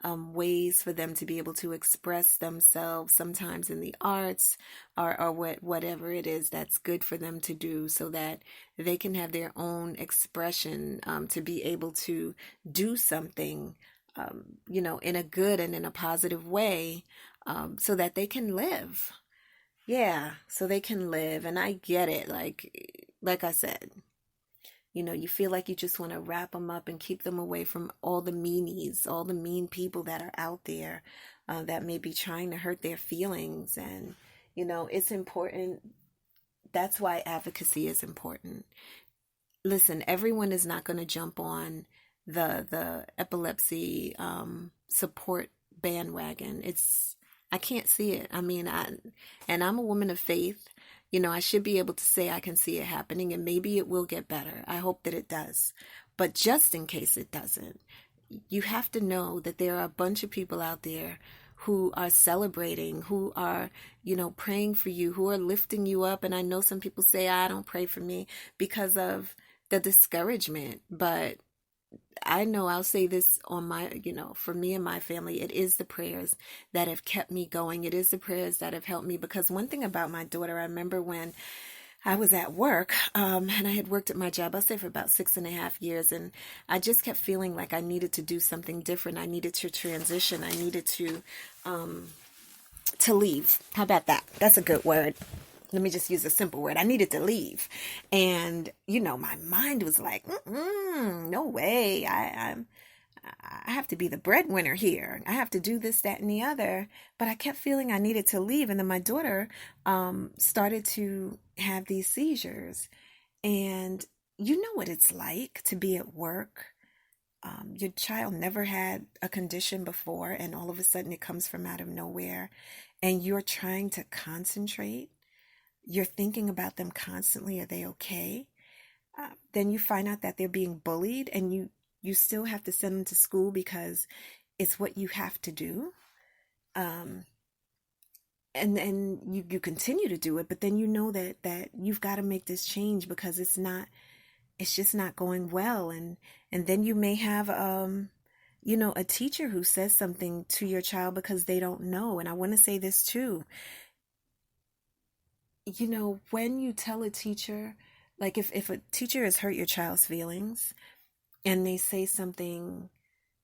ways for them to be able to express themselves, sometimes in the arts or whatever it is that's good for them to do, so that they can have their own expression, to be able to do something, in a good and in a positive way, so that they can live. Yeah, so they can live. And I get it. Like I said, you feel like you just want to wrap them up and keep them away from all the meanies, all the mean people that are out there, that may be trying to hurt their feelings. And, it's important. That's why advocacy is important. Listen, everyone is not going to jump on the epilepsy support bandwagon. I can't see it. I mean, and I'm a woman of faith. I should be able to say I can see it happening, and maybe it will get better. I hope that it does. But just in case it doesn't, you have to know that there are a bunch of people out there who are celebrating, who are, praying for you, who are lifting you up. And I know some people say, I don't pray for me because of the discouragement, but I know I'll say this on my, for me and my family, it is the prayers that have kept me going. It is the prayers that have helped me, because one thing about my daughter, I remember when I was at work, and I had worked at my job, I'll say for about 6.5 years, and I just kept feeling like I needed to do something different. I needed to transition. I needed to leave. How about that? That's a good word. Let me just use a simple word. I needed to leave. And, my mind was like, no way. I have to be the breadwinner here. I have to do this, that, and the other. But I kept feeling I needed to leave. And then my daughter started to have these seizures. And you know what it's like to be at work. Your child never had a condition before, and all of a sudden it comes from out of nowhere. And you're trying to concentrate. You're thinking about them constantly. Are they okay? Then you find out that they're being bullied, and you still have to send them to school because it's what you have to do. And then you continue to do it, but then you know that you've got to make this change because it's just not going well. And then you may have, a teacher who says something to your child because they don't know. And I want to say this too. When you tell a teacher, like if a teacher has hurt your child's feelings and they say something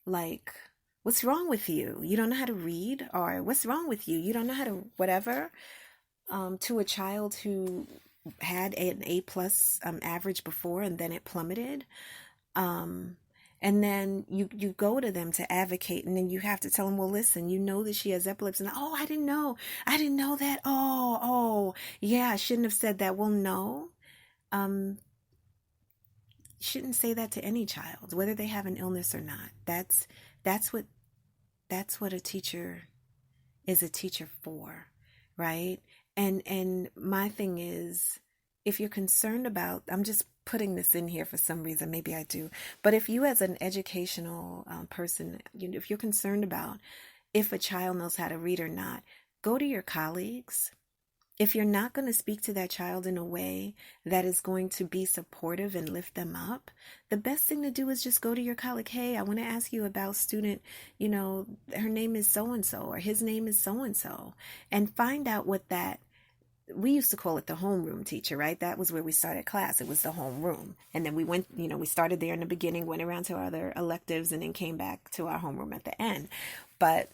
like, what's wrong with you? You don't know how to read? Or what's wrong with you? You don't know how to whatever, to a child who had an A+ average before and then it plummeted. And then you go to them to advocate, and then you have to tell them, well, listen, you know that she has epilepsy. And, oh, I didn't know that. Oh, yeah, I shouldn't have said that. Well, no, you shouldn't say that to any child, whether they have an illness or not. That's what a teacher is a teacher for, right? And my thing is, if you're concerned about, I'm just putting this in here for some reason, maybe I do, but if you as an educational person, if you're concerned about if a child knows how to read or not, go to your colleagues. If you're not going to speak to that child in a way that is going to be supportive and lift them up, the best thing to do is just go to your colleague. Hey, I want to ask you about student, her name is so-and-so, or his name is so-and-so, and find out what that, we used to call it the homeroom teacher, right? That was where we started class. It was the homeroom. And then we went, we started there in the beginning, went around to our other electives, and then came back to our homeroom at the end. But,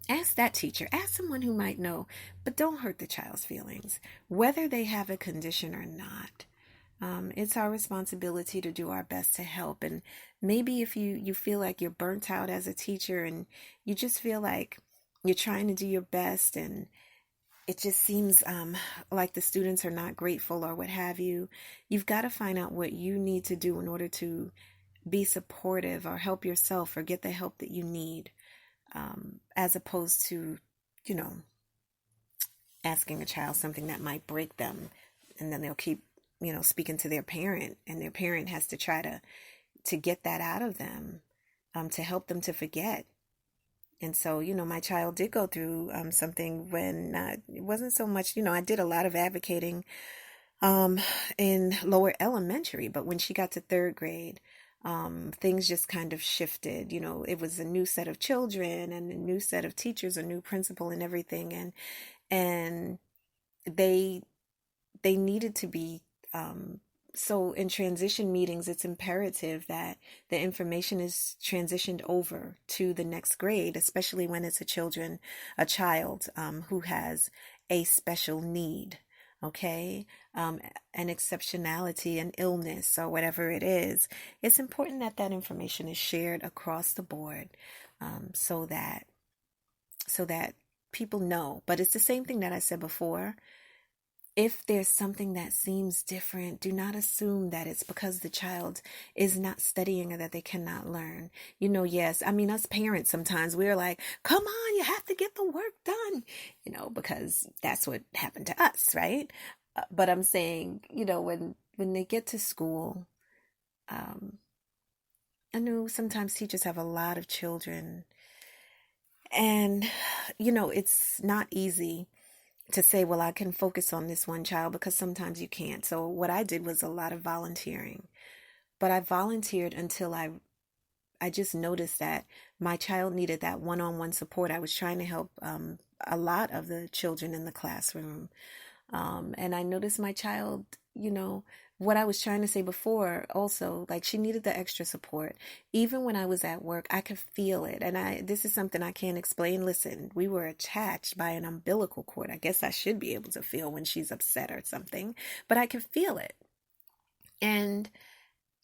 ask that teacher, ask someone who might know, but don't hurt the child's feelings, whether they have a condition or not. It's our responsibility to do our best to help. And maybe if you feel like you're burnt out as a teacher and you just feel like you're trying to do your best and it just seems like the students are not grateful or what have you, you've got to find out what you need to do in order to be supportive or help yourself or get the help that you need, as opposed to, asking a child something that might break them. And then they'll keep, speaking to their parent, and their parent has to try to get that out of them, to help them to forget. And so, my child did go through something when it wasn't so much, I did a lot of advocating in lower elementary, but when she got to third grade, things just kind of shifted. It was a new set of children and a new set of teachers, a new principal and everything. And they needed to be, so in transition meetings, it's imperative that the information is transitioned over to the next grade, especially when it's a child who has a special need, okay, an exceptionality, an illness, or whatever it is. It's important that that information is shared across the board, so that people know. But it's the same thing that I said before. If there's something that seems different, do not assume that it's because the child is not studying or that they cannot learn. Yes, I mean, us parents, sometimes we're like, come on, you have to get the work done, because that's what happened to us, right? But I'm saying, when they get to school, I know sometimes teachers have a lot of children, and, it's not easy to say, well, I can focus on this one child, because sometimes you can't. So what I did was a lot of volunteering. But I volunteered until I just noticed that my child needed that one-on-one support. I was trying to help a lot of the children in the classroom. And I noticed my child, what I was trying to say before also, like, she needed the extra support. Even when I was at work, I could feel it. And this is something I can't explain. Listen, we were attached by an umbilical cord. I guess I should be able to feel when she's upset or something, but I could feel it. And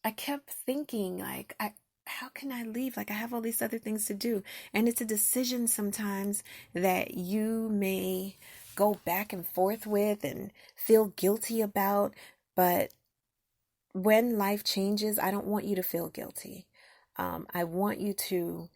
I kept thinking, like, how can I leave? Like, I have all these other things to do. And it's a decision sometimes that you may go back and forth with and feel guilty about. But when life changes, I don't want you to feel guilty. I want you to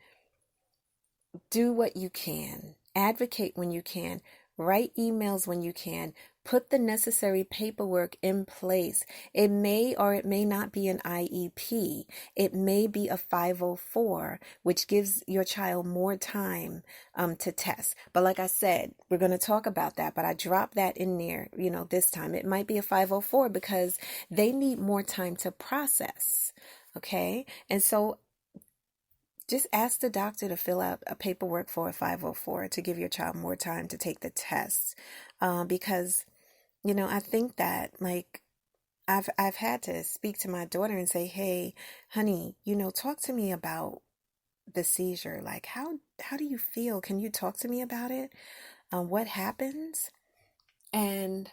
do what you can, advocate when you can, write emails when you can, put the necessary paperwork in place. It may or it may not be an IEP. It may be a 504, which gives your child more time to test. But like I said, we're going to talk about that, but I dropped that in there, this time. It might be a 504 because they need more time to process. Okay. And so just ask the doctor to fill out a paperwork for a 504 to give your child more time to take the tests. Because, I think that, like, I've had to speak to my daughter and say, hey, honey, talk to me about the seizure. Like, how do you feel? Can you talk to me about it? What happens? And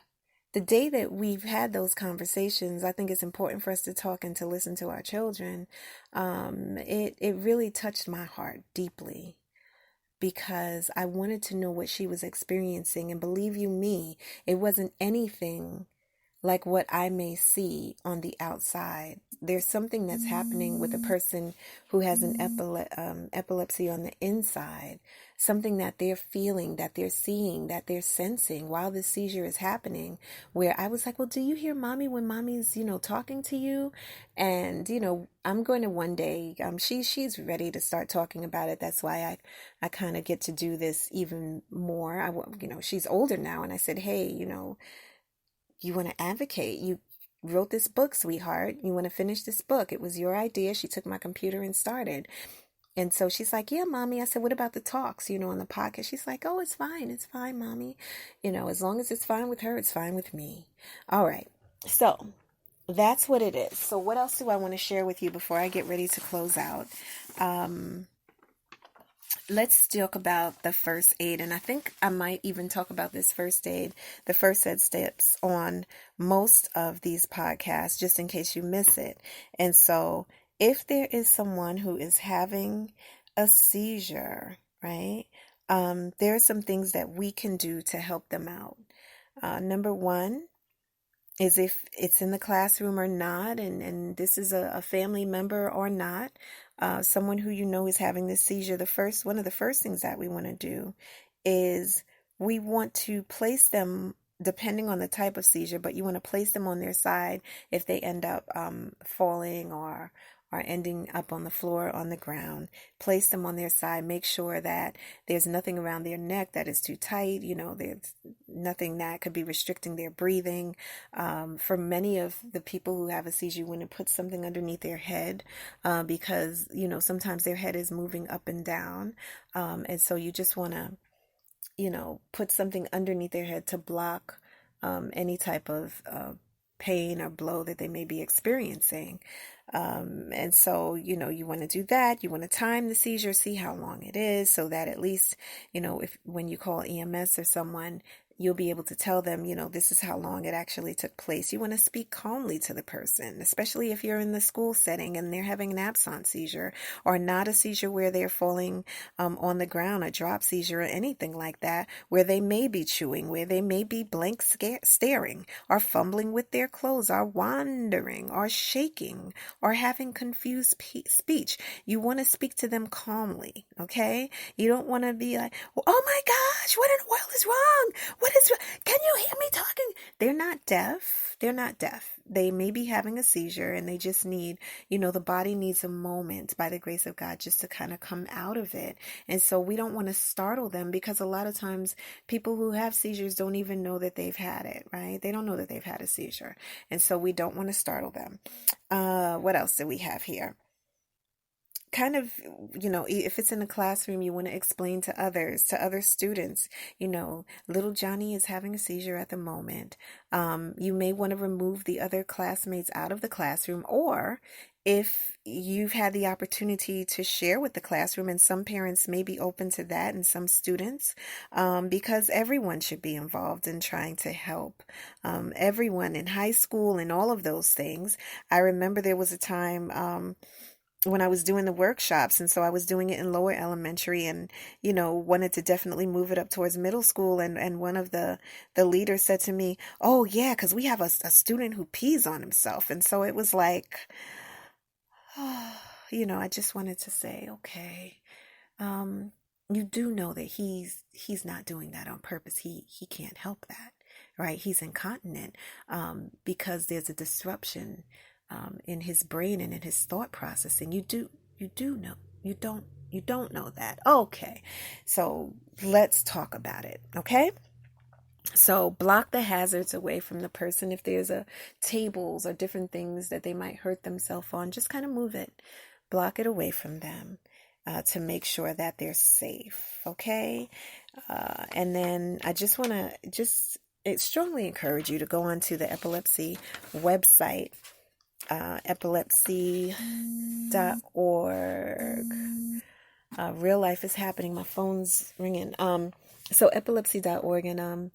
the day that we've had those conversations, I think it's important for us to talk and to listen to our children. It really touched my heart deeply, because I wanted to know what she was experiencing. And believe you me, it wasn't anything like what I may see on the outside. There's something that's happening with a person who has an epilepsy on the inside, something that they're feeling, that they're seeing, that they're sensing while the seizure is happening, where I was like, well, do you hear mommy when mommy's, talking to you? And, I'm going to one day, she's ready to start talking about it. That's why I kind of get to do this even more. She's older now. And I said, hey, you want to advocate. You wrote this book, sweetheart. You want to finish this book. It was your idea. She took my computer and started. And so she's like, yeah, mommy. I said, what about the talks, on the podcast? She's like, oh, it's fine. It's fine, mommy. As long as it's fine with her, it's fine with me. All right. So that's what it is. So what else do I want to share with you before I get ready to close out? Let's talk about the first aid. And I think I might even talk about this first aid, the first aid steps, on most of these podcasts, just in case you miss it. And so if there is someone who is having a seizure, right, there are some things that we can do to help them out. Number one is, if it's in the classroom or not, and this is a family member or not, someone who is having this seizure, one of the first things that we want to do is we want to place them, depending on the type of seizure, but you want to place them on their side if they end up falling or are ending up on the floor, on the ground. Place them on their side. Make sure that there's nothing around their neck that is too tight. There's nothing that could be restricting their breathing. For many of the people who have a seizure, you want to put something underneath their head because, sometimes their head is moving up and down. And so you just want to, put something underneath their head to block any type of pain or blow that they may be experiencing. And so, you want to do that. You want to time the seizure, see how long it is, so that at least, if when you call EMS or someone, you'll be able to tell them, this is how long it actually took place. You want to speak calmly to the person, especially if you're in the school setting and they're having an absence seizure, or not a seizure where they're falling on the ground, a drop seizure or anything like that, where they may be chewing, where they may be blank staring, or fumbling with their clothes, or wandering, or shaking, or having confused speech. You want to speak to them calmly, okay? You don't want to be like, oh my gosh, what in the world is wrong? Can you hear me talking? They're not deaf. They're not deaf. They may be having a seizure and they just need, the body needs a moment by the grace of God just to kind of come out of it. And so we don't want to startle them, because a lot of times people who have seizures don't even know that they've had it, right? They don't know that they've had a seizure. And so we don't want to startle them. What else do we have here? Kind of, if it's in the classroom, you want to explain to others, to other students, little Johnny is having a seizure at the moment. You may want to remove the other classmates out of the classroom, or if you've had the opportunity to share with the classroom, and some parents may be open to that, and some students, because everyone should be involved in trying to help everyone in high school and all of those things. I remember there was a time when I was doing the workshops, and so I was doing it in lower elementary, and wanted to definitely move it up towards middle school, and one of the leaders said to me, oh yeah, because we have a student who pees on himself. And so it was like, I just wanted to say, okay, you do know that he's not doing that on purpose. He can't help that, right? He's incontinent because there's a disruption in his brain and in his thought processing. You do know. You don't know that. Okay. So let's talk about it. Okay. So block the hazards away from the person. If there's tables or different things that they might hurt themselves on, just kind of move it, block it away from them to make sure that they're safe. Okay. And then I just want to strongly encourage you to go onto the Epilepsy website, epilepsy.org. Real life is happening. My phone's ringing. So epilepsy.org, and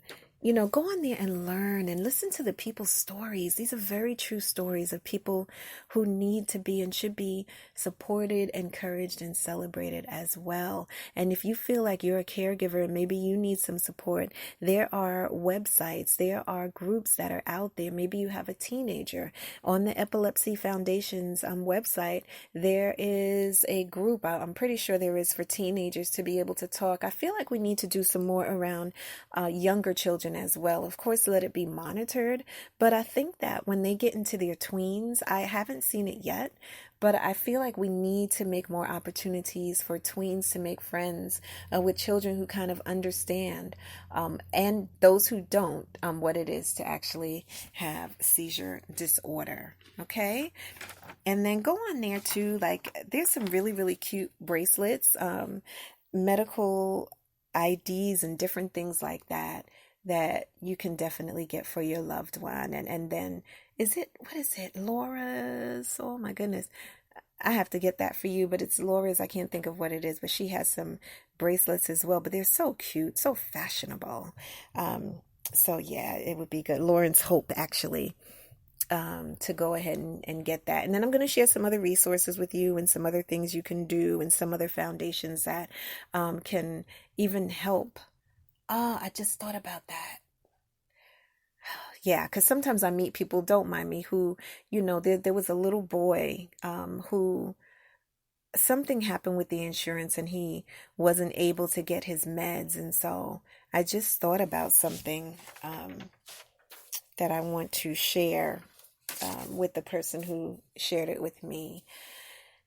go on there and learn and listen to the people's stories. These are very true stories of people who need to be and should be supported, encouraged, and celebrated as well. And if you feel like you're a caregiver and maybe you need some support, there are websites, there are groups that are out there. Maybe you have a teenager. On the Epilepsy Foundation's website, there is a group, I'm pretty sure there is, for teenagers to be able to talk. I feel like we need to do some more around younger children as well. Of course, let it be monitored, but I think that when they get into their tweens, I haven't seen it yet, but I feel like we need to make more opportunities for tweens to make friends with children who kind of understand, and those who don't, what it is to actually have seizure disorder. Okay. And then go on there too. Like, there's some really, really cute bracelets, medical IDs and different things like that you can definitely get for your loved one. And then what is it? Laura's, oh my goodness. I have to get that for you, but it's Laura's. I can't think of what it is, but she has some bracelets as well, but they're so cute, so fashionable. So yeah, it would be good. Lauren's Hope, actually, to go ahead and get that. And then I'm going to share some other resources with you and some other things you can do and some other foundations that can even help. I just thought about that. Yeah, because sometimes I meet people, don't mind me, who, there was a little boy who something happened with the insurance and he wasn't able to get his meds. And so I just thought about something that I want to share with the person who shared it with me.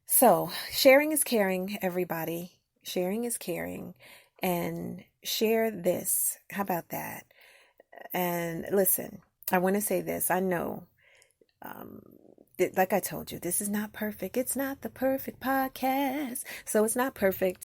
So, sharing is caring, everybody. Sharing is caring. And share this. How about that? And listen, I want to say this. I know, um, like I told you, this is not perfect. It's not the perfect podcast. So it's not perfect.